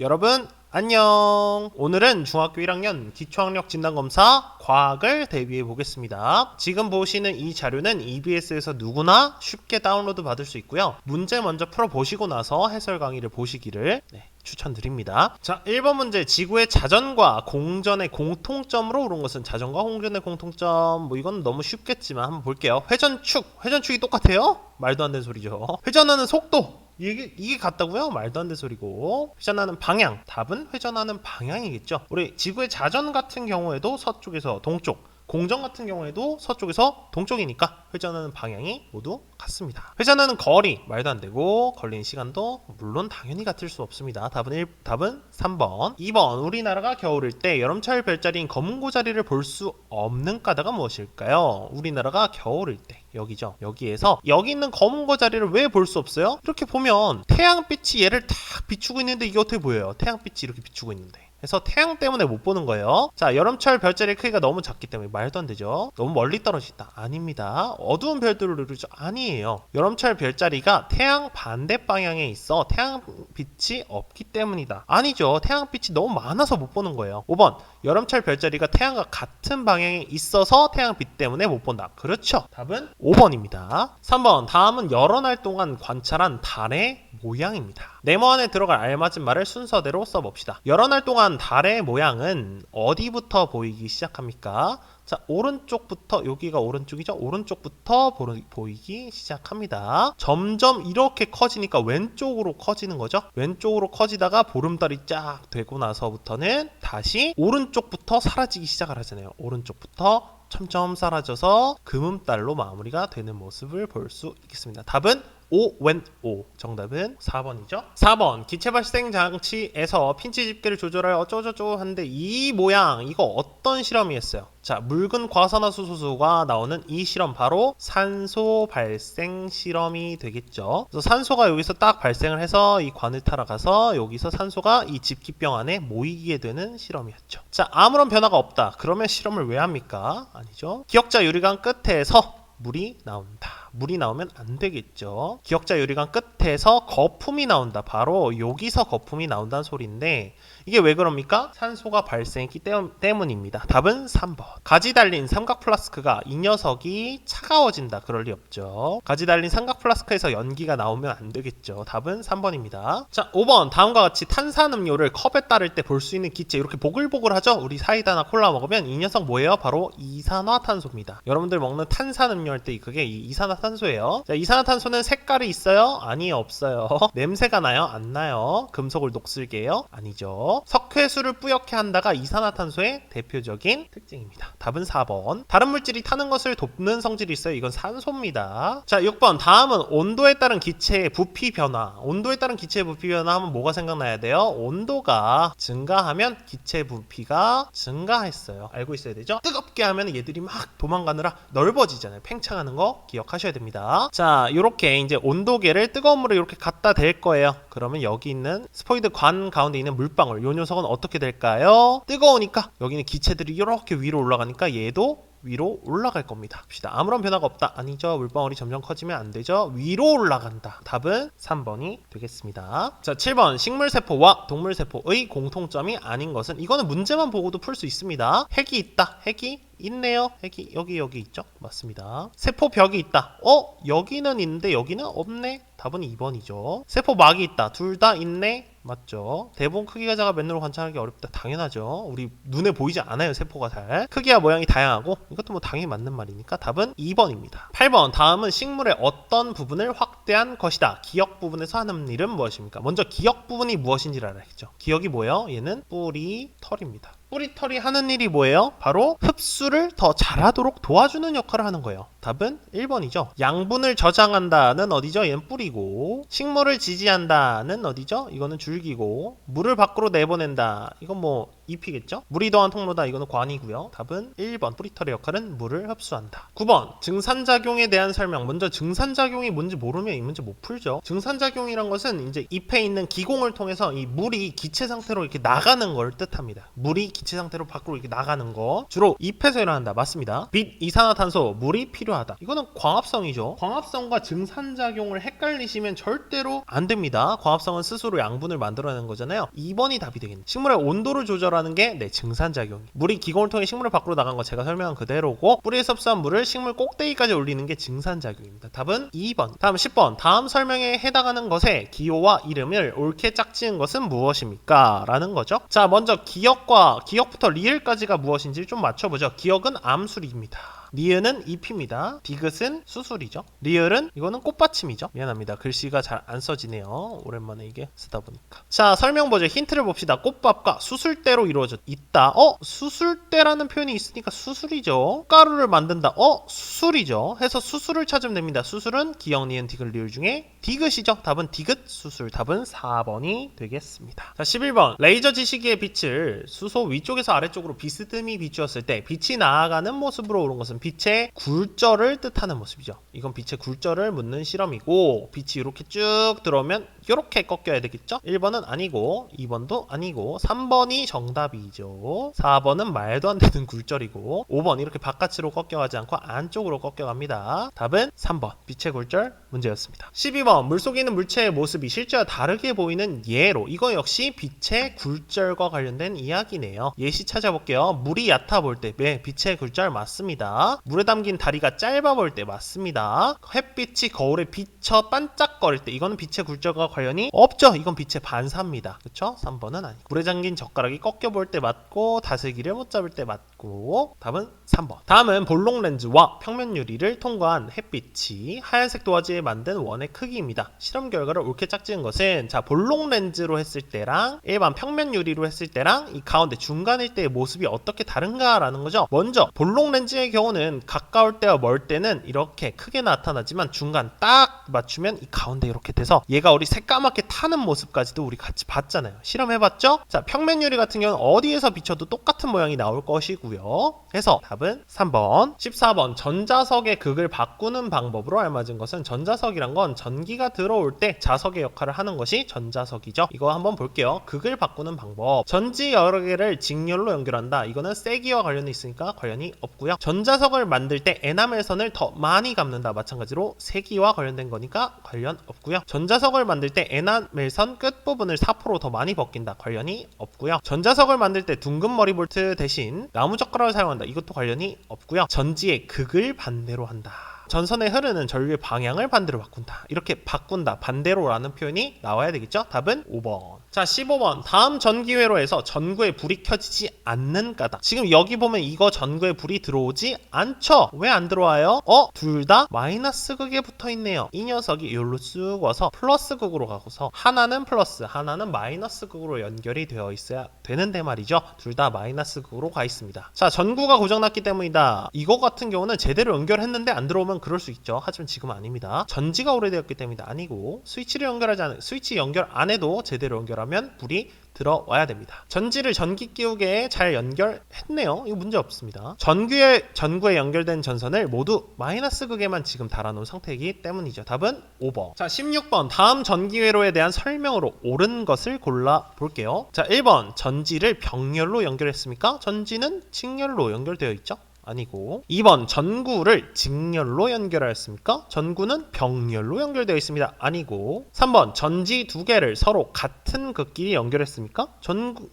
여러분 안녕. 오늘은 중학교 1학년 기초학력 진단검사 과학을 대비해 보겠습니다. 지금 보시는 이 자료는 EBS에서 누구나 쉽게 다운로드 받을 수 있고요. 문제 먼저 풀어보시고 나서 해설 강의를 보시기를 추천드립니다. 자, 1번 문제. 지구의 자전과 공전의 공통점으로 오른 것은 자전과 공전의 공통점. 이건 너무 쉽겠지만 한번 볼게요. 회전축이 똑같아요? 말도 안 되는 소리죠. 회전하는 속도. 이게 같다고요? 말도 안 되는 소리고. 회전하는 방향. 답은 회전하는 방향이겠죠. 우리 지구의 자전 같은 경우에도 서쪽에서 동쪽, 공전 같은 경우에도 서쪽에서 동쪽이니까 회전하는 방향이 모두 같습니다. 회전하는 거리. 말도 안 되고, 걸리는 시간도 물론 당연히 같을 수 없습니다. 답은 3번. 2번. 우리나라가 겨울일 때 여름철 별자리인 검은고자리를 볼 수 없는 까닭은 무엇일까요? 우리나라가 겨울일 때 여기죠. 여기에서 여기 있는 검은고자리를 왜 볼 수 없어요? 이렇게 보면 태양빛이 얘를 딱 비추고 있는데 이게 어떻게 보여요? 태양빛이 이렇게 비추고 있는데. 그래서 태양 때문에 못 보는 거예요. 자, 여름철 별자리 크기가 너무 작기 때문에 말도 안 되죠. 너무 멀리 떨어진다. 아닙니다. 어두운 별들을 누르죠. 아니에요. 여름철 별자리가 태양 반대 방향에 있어 태양빛이 없기 때문이다. 아니죠. 태양빛이 너무 많아서 못 보는 거예요. 5번. 여름철 별자리가 태양과 같은 방향에 있어서 태양빛 때문에 못 본다. 그렇죠. 답은 5번입니다. 3번. 다음은 여러 날 동안 관찰한 달의 모양입니다. 네모 안에 들어갈 알맞은 말을 순서대로 써봅시다. 여러 날 동안 달의 모양은 어디부터 보이기 시작합니까? 자, 오른쪽부터, 여기가 오른쪽이죠? 오른쪽부터 보이기 시작합니다. 점점 이렇게 커지니까 왼쪽으로 커지는 거죠? 왼쪽으로 커지다가 보름달이 쫙 되고 나서부터는 다시 오른쪽부터 사라지기 시작을 하잖아요. 오른쪽부터 점점 사라져서 금음달로 마무리가 되는 모습을 볼 수 있겠습니다. 답은 O. 정답은 4번이죠. 4번. 기체 발생 장치에서 핀치 집게를 조절하여 어쩌고저쩌고 하는데 이 모양, 이거 어떤 실험이었어요? 자, 묽은 과산화수소가 나오는 이 실험, 바로 산소 발생 실험이 되겠죠. 그래서 산소가 여기서 딱 발생을 해서 이 관을 타러 가서 여기서 산소가 이 집기병 안에 모이게 되는 실험이었죠. 자, 아무런 변화가 없다. 그러면 실험을 왜 합니까? 아니죠. 기역자 유리관 끝에서 물이 나온다. 물이 나오면 안 되겠죠. 기역자 유리관 끝에서 거품이 나온다. 바로 여기서 거품이 나온다는 소리인데 이게 왜 그럽니까? 산소가 발생했기 때문입니다. 답은 3번. 가지 달린 삼각 플라스크가 이 녀석이 차가워진다. 그럴 리 없죠. 가지 달린 삼각 플라스크에서 연기가 나오면 안 되겠죠. 답은 3번입니다. 자, 5번. 다음과 같이 탄산음료를 컵에 따를 때 볼 수 있는 기체, 이렇게 보글보글하죠? 우리 사이다나 콜라 먹으면 이 녀석 뭐예요? 바로 이산화탄소입니다. 여러분들 먹는 탄산음료 할 때 그게 이 이산화탄소예요. 자, 이산화탄소는 색깔이 있어요? 아니요, 없어요. 냄새가 나요? 안 나요. 금속을 녹슬게 해요? 아니죠. 석회수를 뿌옇게 한다가 이산화탄소의 대표적인 특징입니다. 답은 4번. 다른 물질이 타는 것을 돕는 성질이 있어요. 이건 산소입니다. 자, 6번. 다음은 온도에 따른 기체의 부피 변화. 온도에 따른 기체의 부피 변화 하면 뭐가 생각나야 돼요? 온도가 증가하면 기체 부피가 증가했어요. 알고 있어야 되죠? 뜨겁게 하면 얘들이 막 도망가느라 넓어지잖아요. 팽창하는 거 기억하셔야 됩니다. 자, 요렇게 이제 온도계를 뜨거운 물에 이렇게 갖다 댈 거예요. 그러면 여기 있는 스포이드 관 가운데 있는 물방울, 요 녀석은 어떻게 될까요? 뜨거우니까 여기는 기체들이 이렇게 위로 올라가니까 얘도 위로 올라갈 겁니다. 봅시다. 아무런 변화가 없다. 아니죠. 물방울이 점점 커지면 안 되죠. 위로 올라간다. 답은 3번이 되겠습니다. 자, 7번. 식물세포와 동물세포의 공통점이 아닌 것은, 이거는 문제만 보고도 풀 수 있습니다. 핵이 있다. 핵이 있네요. 핵이 여기 있죠. 맞습니다. 세포벽이 있다. 여기는 있는데 여기는 없네. 답은 2번이죠. 세포막이 있다. 둘 다 있네. 맞죠. 대부분 크기가 작아 맨눈으로 관찰하기 어렵다. 당연하죠. 우리 눈에 보이지 않아요. 세포가 잘. 크기와 모양이 다양하고 이것도 뭐 당연히 맞는 말이니까 답은 2번입니다. 8번. 다음은 식물의 어떤 부분을 확대한 것이다. 기역 부분에서 하는 일은 무엇입니까? 먼저 기역 부분이 무엇인지를 알아야겠죠. 기역이 뭐예요? 얘는 뿌리, 털입니다. 뿌리, 털이 하는 일이 뭐예요? 바로 흡수를 더 잘하도록 도와주는 역할을 하는 거예요. 답은 1번이죠. 양분을 저장한다는 어디죠? 얘는 뿌리고, 식물을 지지한다는 어디죠? 이거는 줄기고, 물을 밖으로 내보낸다. 이건 뭐 잎이겠죠? 물이 더한 통로다. 이거는 관이고요. 답은 1번. 뿌리털의 역할은 물을 흡수한다. 9번. 증산작용에 대한 설명. 먼저 증산작용이 뭔지 모르면 이 문제 못 풀죠. 증산작용이란 것은 이제 잎에 있는 기공을 통해서 이 물이 기체 상태로 이렇게 나가는 걸 뜻합니다. 물이 기체 상태로 밖으로 이렇게 나가는 거 주로 잎에서 일어난다. 맞습니다. 빛, 이산화탄소, 물이 필요하다. 이거는 광합성이죠. 광합성과 증산작용을 헷갈리시면 절대로 안 됩니다. 광합성은 스스로 양분을 만들어내는 거잖아요. 2번이 답이 되겠네. 식물의 온도를 조절하는 게 증산작용이. 물이 기공을 통해 식물을 밖으로 나간 거 제가 설명한 그대로고, 뿌리에서 흡수한 물을 식물 꼭대기까지 올리는 게 증산작용입니다. 답은 2번. 다음 10번. 다음 설명에 해당하는 것의 기호와 이름을 옳게 짝지은 것은 무엇입니까? 라는 거죠. 자, 먼저 기역부터 리을까지가 무엇인지 좀 맞춰보죠. 기역은 암술입니다. 니은은 잎입니다. 디귿은 수술이죠. 리을은 이거는 꽃받침이죠. 미안합니다. 글씨가 잘 안 써지네요. 오랜만에 이게 쓰다 보니까. 자, 설명 보죠. 힌트를 봅시다. 꽃밥과 수술대로 이루어져 있다. 수술대라는 표현이 있으니까 수술이죠. 가루를 만든다. 수술이죠. 해서 수술을 찾으면 됩니다. 수술은 기역, 니은, 디귿, 리을 중에 디귿이죠. 답은 디귿, 수술. 답은 4번이 되겠습니다. 자, 11번. 레이저 지시기의 빛을 수소 위쪽에서 아래쪽으로 비스듬히 비추었을 때 빛이 나아가는 모습으로 오른 것은 빛의 굴절을 뜻하는 모습이죠. 이건 빛의 굴절을 묻는 실험이고, 빛이 이렇게 쭉 들어오면 이렇게 꺾여야 되겠죠? 1번은 아니고 2번도 아니고 3번이 정답이죠. 4번은 말도 안 되는 굴절이고, 5번 이렇게 바깥으로 꺾여가지 않고 안쪽으로 꺾여갑니다. 답은 3번 빛의 굴절 문제였습니다. 12번 물속에 있는 물체의 모습이 실제와 다르게 보이는 예로. 이거 역시 빛의 굴절과 관련된 이야기네요. 예시 찾아볼게요. 물이 얕아 보일 때 빛의 굴절 맞습니다. 물에 담긴 다리가 짧아 보일 때 맞습니다. 햇빛이 거울에 비쳐 반짝거릴 때 이거는 빛의 굴절과 관련이 없죠. 이건 빛의 반사입니다. 그쵸? 3번은 아니고. 물에 잠긴 젓가락이 꺾여 보일 때 맞고, 다슬기를 못 잡을 때 맞고. 답은 3번. 다음은 볼록 렌즈와 평면 유리를 통과한 햇빛이 하얀색 도화지에 만든 원의 크기입니다. 실험 결과를 옳게 짝지은 것은, 자, 볼록 렌즈로 했을 때랑 일반 평면 유리로 했을 때랑 이 가운데 중간일 때의 모습이 어떻게 다른가라는 거죠. 먼저 볼록 렌즈의 경우는 가까울 때와 멀 때는 이렇게 크게 나타나지만 중간 딱 맞추면 이 가운데 이렇게 돼서 얘가 우리 새까맣게 타는 모습까지도 우리 같이 봤잖아요. 실험해봤죠? 자, 평면 유리 같은 경우는 어디에서 비춰도 똑같은 모양이 나올 것이고요. 해서 답은 3번. 14번 전자석의 극을 바꾸는 방법으로 알맞은 것은, 전자석이란 건 전기가 들어올 때 자석의 역할을 하는 것이 전자석이죠. 이거 한번 볼게요. 극을 바꾸는 방법. 전지 여러 개를 직렬로 연결한다. 이거는 세기와 관련이 있으니까 관련이 없고요. 전자석을 만들 때 에나멜선을 더 많이 감는다. 마찬가지로 세기와 관련된 거니까 관련 없고요. 전자석을 만들 때 에나멜선 끝부분을 4% 더 많이 벗긴다. 관련이 없고요. 전자석을 만들 때 둥근 머리 볼트 대신 나무젓가락을 사용한다. 이것도 관련이 없고요. 전지의 극을 반대로 한다. 전선에 흐르는 전류의 방향을 반대로 바꾼다. 이렇게 바꾼다, 반대로라는 표현이 나와야 되겠죠? 답은 5번. 자, 15번. 다음 전기회로에서 전구에 불이 켜지지 않는 까닭. 지금 여기 보면 이거 전구에 불이 들어오지 않죠? 왜 안 들어와요? 둘 다 마이너스 극에 붙어 있네요. 이 녀석이 여기로 쑥 와서 플러스 극으로 가고서 하나는 플러스, 하나는 마이너스 극으로 연결이 되어 있어야 되는데 말이죠. 둘 다 마이너스 극으로 가 있습니다. 자, 전구가 고장났기 때문이다. 이거 같은 경우는 제대로 연결했는데 안 들어오면 그럴 수 있죠. 하지만 지금 아닙니다. 전지가 오래되었기 때문에 아니고, 스위치 연결 안 해도 제대로 연결하면 불이 들어와야 됩니다. 전지를 전기 끼우개에 잘 연결했네요. 이거 문제 없습니다. 전구에 연결된 전선을 모두 마이너스 극에만 지금 달아놓은 상태이기 때문이죠. 답은 5번. 자, 16번. 다음 전기회로에 대한 설명으로 옳은 것을 골라볼게요. 자, 1번. 전지를 병렬로 연결했습니까? 전지는 직렬로 연결되어 있죠. 아니고. 2번 전구를 직렬로 연결하였습니까? 전구는 병렬로 연결되어 있습니다. 아니고. 3번 전지 두 개를 서로 같은 극끼리 연결했습니까?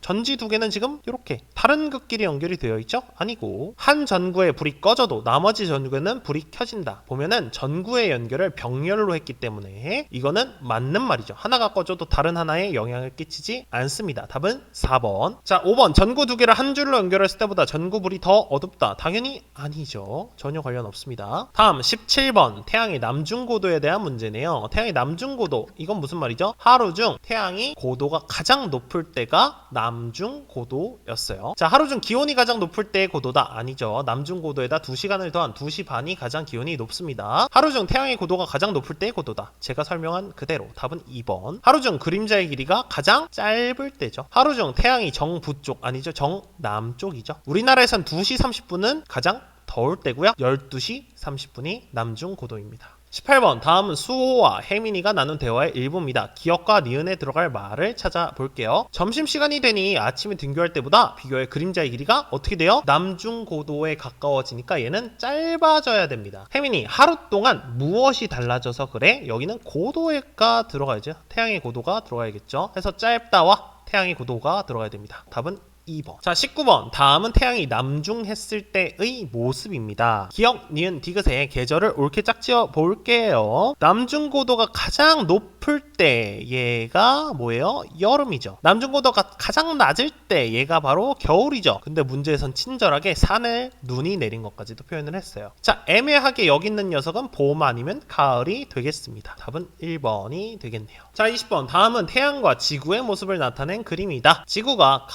전지 두 개는 지금 이렇게 다른 극끼리 연결이 되어 있죠? 아니고. 한 전구에 불이 꺼져도 나머지 전구에는 불이 켜진다. 보면은 전구의 연결을 병렬로 했기 때문에 이거는 맞는 말이죠. 하나가 꺼져도 다른 하나에 영향을 끼치지 않습니다. 답은 4번. 자, 5번 전구 두 개를 한 줄로 연결했을 때보다 전구 불이 더 어둡다. 당연히 아니죠. 전혀 관련 없습니다. 다음 17번 태양의 남중고도에 대한 문제네요. 태양의 남중고도, 이건 무슨 말이죠? 하루 중 태양이 고도가 가장 높을 때가 남중고도였어요. 자, 하루 중 기온이 가장 높을 때의 고도다. 아니죠. 남중고도에다 2시간을 더한 2시 반이 가장 기온이 높습니다. 하루 중 태양의 고도가 가장 높을 때의 고도다. 제가 설명한 그대로. 답은 2번. 하루 중 그림자의 길이가 가장 짧을 때죠. 하루 중 태양이 정북쪽, 아니죠. 정남쪽이죠. 우리나라에선 2시 30분은 가장 더울 때고요. 12시 30분이 남중고도입니다. 18번 다음은 수호와 혜민이가 나눈 대화의 일부입니다. 기억과 니은에 들어갈 말을 찾아볼게요. 점심시간이 되니 아침에 등교할 때보다 비교의 그림자의 길이가 어떻게 돼요? 남중고도에 가까워지니까 얘는 짧아져야 됩니다. 혜민이 하루 동안 무엇이 달라져서 그래? 여기는 고도가 들어가야죠. 태양의 고도가 들어가야겠죠. 그래서 짧다와 태양의 고도가 들어가야 됩니다. 답은 2번. 자, 19번. 다음은 태양이 남중했을 때의 모습입니다. 기억, 니은, 디귿의 계절을 옳게 짝지어 볼게요. 남중고도가 가장 높을 때 얘가 뭐예요? 여름이죠. 남중고도가 가장 낮을 때 얘가 바로 겨울이죠. 근데 문제에선 친절하게 산에 눈이 내린 것까지도 표현을 했어요. 자, 애매하게 여기 있는 녀석은 봄 아니면 가을이 되겠습니다. 답은 1번이 되겠네요. 자, 20번. 다음은 태양과 지구의 모습을 나타낸 그림이다. 지구가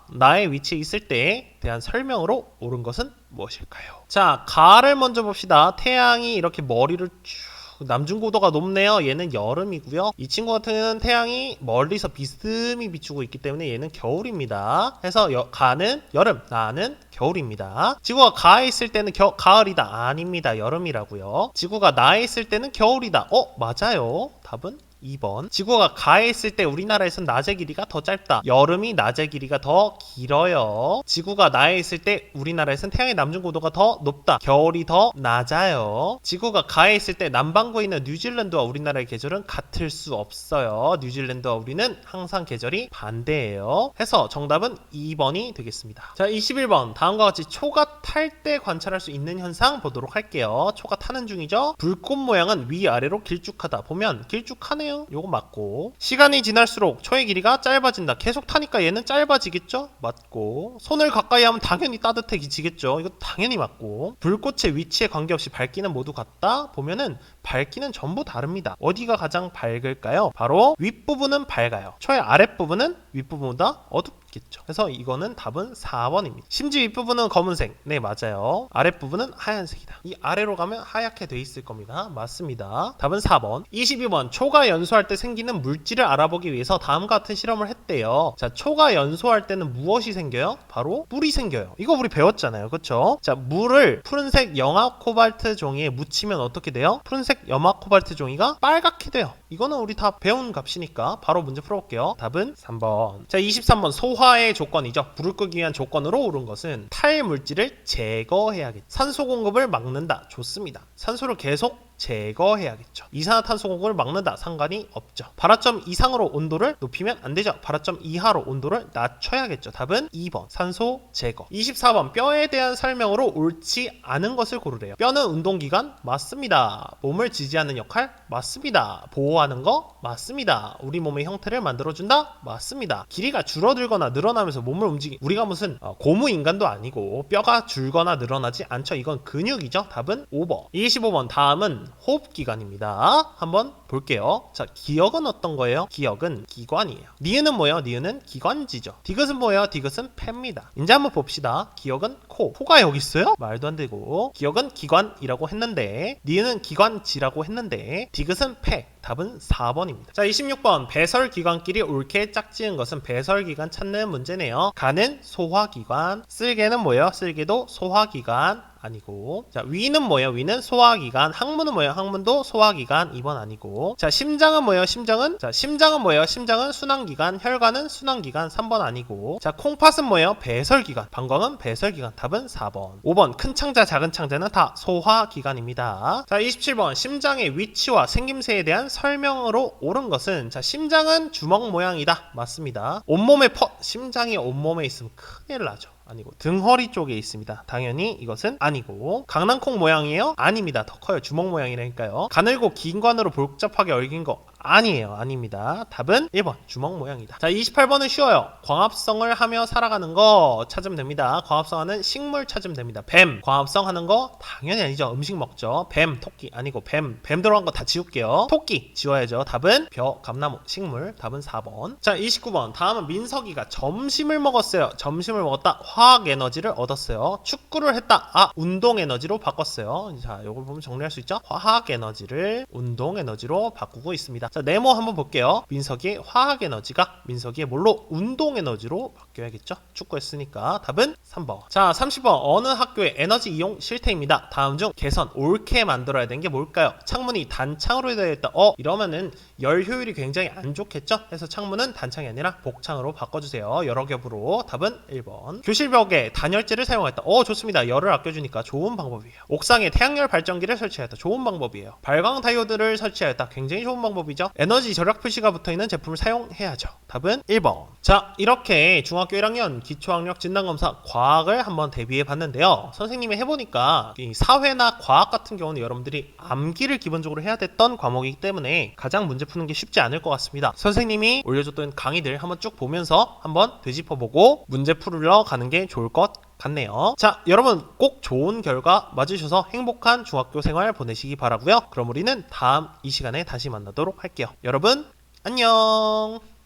나의 위치에 있을 때에 대한 설명으로 옳은 것은 무엇일까요? 자, 가를 먼저 봅시다. 태양이 이렇게 머리를 쭉 남중고도가 높네요. 얘는 여름이고요. 이 친구 같은 경우는 태양이 멀리서 비스듬히 비추고 있기 때문에 얘는 겨울입니다. 해서 가는 여름, 나는 겨울입니다. 지구가 가에 있을 때는 가을이다. 아닙니다. 여름이라고요. 지구가 나에 있을 때는 겨울이다. 맞아요. 답은 2번. 지구가 가에 있을 때 우리나라에서는 낮의 길이가 더 짧다. 여름이 낮의 길이가 더 길어요. 지구가 나에 있을 때 우리나라에서는 태양의 남중고도가 더 높다. 겨울이 더 낮아요. 지구가 가에 있을 때 남반구에 있는 뉴질랜드와 우리나라의 계절은 같을 수 없어요. 뉴질랜드와 우리는 항상 계절이 반대예요. 해서 정답은 2번이 되겠습니다. 자, 21번. 다음과 같이 초가 탈 때 관찰할 수 있는 현상 보도록 할게요. 초가 타는 중이죠. 불꽃 모양은 위아래로 길쭉하다. 보면 길쭉하네요. 요거 맞고. 시간이 지날수록 초의 길이가 짧아진다. 계속 타니까 얘는 짧아지겠죠? 맞고. 손을 가까이 하면 당연히 따뜻해지겠죠? 이거 당연히 맞고. 불꽃의 위치에 관계없이 밝기는 모두 같다. 보면은 밝기는 전부 다릅니다. 어디가 가장 밝을까요? 바로 윗부분은 밝아요. 초의 아랫부분은 윗부분보다 어둡겠죠. 그래서 이거는 답은 4번입니다. 심지 윗부분은 검은색. 네, 맞아요. 아랫부분은 하얀색이다. 이 아래로 가면 하얗게 돼 있을 겁니다. 맞습니다. 답은 4번. 22번. 초가 연소할 때 생기는 물질을 알아보기 위해서 다음과 같은 실험을 했대요. 자, 초가 연소할 때는 무엇이 생겨요? 바로 물이 생겨요. 이거 우리 배웠잖아요. 그쵸? 자, 물을 푸른색 염화 코발트 종이에 묻히면 어떻게 돼요? 푸른색 염화 코발트 종이가 빨갛게 돼요. 이거는 우리 다 배운 값이니까 바로 문제 풀어볼게요. 답은 3번. 자, 23번. 소화의 조건이죠. 불을 끄기 위한 조건으로 옳은 것은 탈물질을 제거해야겠죠. 산소 공급을 막는다. 좋습니다. 산소를 계속 제거해야겠죠. 이산화탄소 공급을 막는다. 상관이 없죠. 발화점 이상으로 온도를 높이면 안 되죠. 발화점 이하로 온도를 낮춰야겠죠. 답은 2번. 산소 제거. 24번. 뼈에 대한 설명으로 옳지 않은 것을 고르래요. 뼈는 운동기관? 맞습니다. 몸을 지지하는 역할? 맞습니다. 보호하는 거? 맞습니다. 우리 몸의 형태를 만들어준다? 맞습니다. 길이가 줄어들거나 늘어나면서 몸을 우리가 무슨 고무인간도 아니고 뼈가 줄거나 늘어나지 않죠. 이건 근육이죠. 답은 5번. 25번. 다음은 호흡기관입니다. 한번 볼게요. 자, 기억은 어떤 거예요? 기억은 기관이에요. 니은은 뭐예요? 니은은 기관지죠. 디귿은 뭐예요? 디귿은 폐입니다. 이제 한번 봅시다. 기억은 코. 코가 여기 있어요? 말도 안 되고. 기억은 기관이라고 했는데 니은은 기관지라고 했는데 디귿은 폐. 답은 4번입니다. 자, 26번. 배설기관끼리 옳게 짝지은 것은 배설기관 찾는 문제네요. 간은 소화기관. 쓸개는 뭐예요? 쓸개도 소화기관 아니고. 자, 위는 뭐예요? 위는 소화기관. 항문은 뭐예요? 항문도 소화기관. 2번 아니고. 자, 심장은 뭐예요? 심장은 뭐예요? 심장은 순환기관. 혈관은 순환기관. 3번 아니고. 자, 콩팥은 뭐예요? 배설기관. 방광은 배설기관. 답은 4번. 5번. 큰 창자 작은 창자는 다 소화기관입니다. 자, 27번. 심장의 위치와 생김새에 대한 설명으로 옳은 것은, 자, 심장은 주먹 모양이다. 맞습니다. 온몸에 심장이 온몸에 있으면 큰일 나죠. 아니고. 등허리 쪽에 있습니다. 당연히 이것은 아니고. 강낭콩 모양이에요? 아닙니다. 더 커요. 주먹 모양이라니까요. 가늘고 긴 관으로 복잡하게 얽힌 거 아니에요. 아닙니다. 답은 1번. 주먹 모양이다. 자, 28번은 쉬워요. 광합성을 하며 살아가는 거 찾으면 됩니다. 광합성하는 식물 찾으면 됩니다. 뱀. 광합성하는 거 당연히 아니죠. 음식 먹죠. 뱀, 토끼 아니고 뱀 들어간 거 다 지울게요. 토끼 지워야죠. 답은 벼, 감나무, 식물. 답은 4번. 자, 29번. 다음은 민석이가 점심을 먹었어요. 점심을 먹었다. 화학 에너지를 얻었어요. 축구를 했다. 운동 에너지로 바꿨어요. 자, 요걸 보면 정리할 수 있죠. 화학 에너지를 운동 에너지로 바꾸고 있습니다. 자, 네모 한번 볼게요. 민석이의 화학 에너지가 민석이의 뭘로? 운동 에너지로 바뀌어야겠죠? 축구했으니까. 답은 3번. 자, 30번. 어느 학교의 에너지 이용 실태입니다. 다음 중 개선, 옳게 만들어야 되는 게 뭘까요? 창문이 단창으로 되어 있다. 이러면은 열 효율이 굉장히 안 좋겠죠? 그래서 창문은 단창이 아니라 복창으로 바꿔주세요. 여러 겹으로. 답은 1번. 교실벽에 단열재를 사용했다. 좋습니다. 열을 아껴주니까 좋은 방법이에요. 옥상에 태양열 발전기를 설치하였다. 좋은 방법이에요. 발광 다이오드를 설치하였다. 굉장히 좋은 방법이죠. 에너지 절약 표시가 붙어있는 제품을 사용해야죠. 답은 1번. 자, 이렇게 중학교 1학년 기초학력 진단검사 과학을 한번 대비해 봤는데요. 선생님이 해보니까 이 사회나 과학 같은 경우는 여러분들이 암기를 기본적으로 해야 됐던 과목이기 때문에 가장 문제 푸는 게 쉽지 않을 것 같습니다. 선생님이 올려줬던 강의들 한번 쭉 보면서 한번 되짚어보고 문제 풀러 가는 게 좋을 것 같네요. 자, 여러분 꼭 좋은 결과 맞으셔서 행복한 중학교 생활 보내시기 바라고요. 그럼 우리는 다음 이 시간에 다시 만나도록 할게요. 여러분 안녕.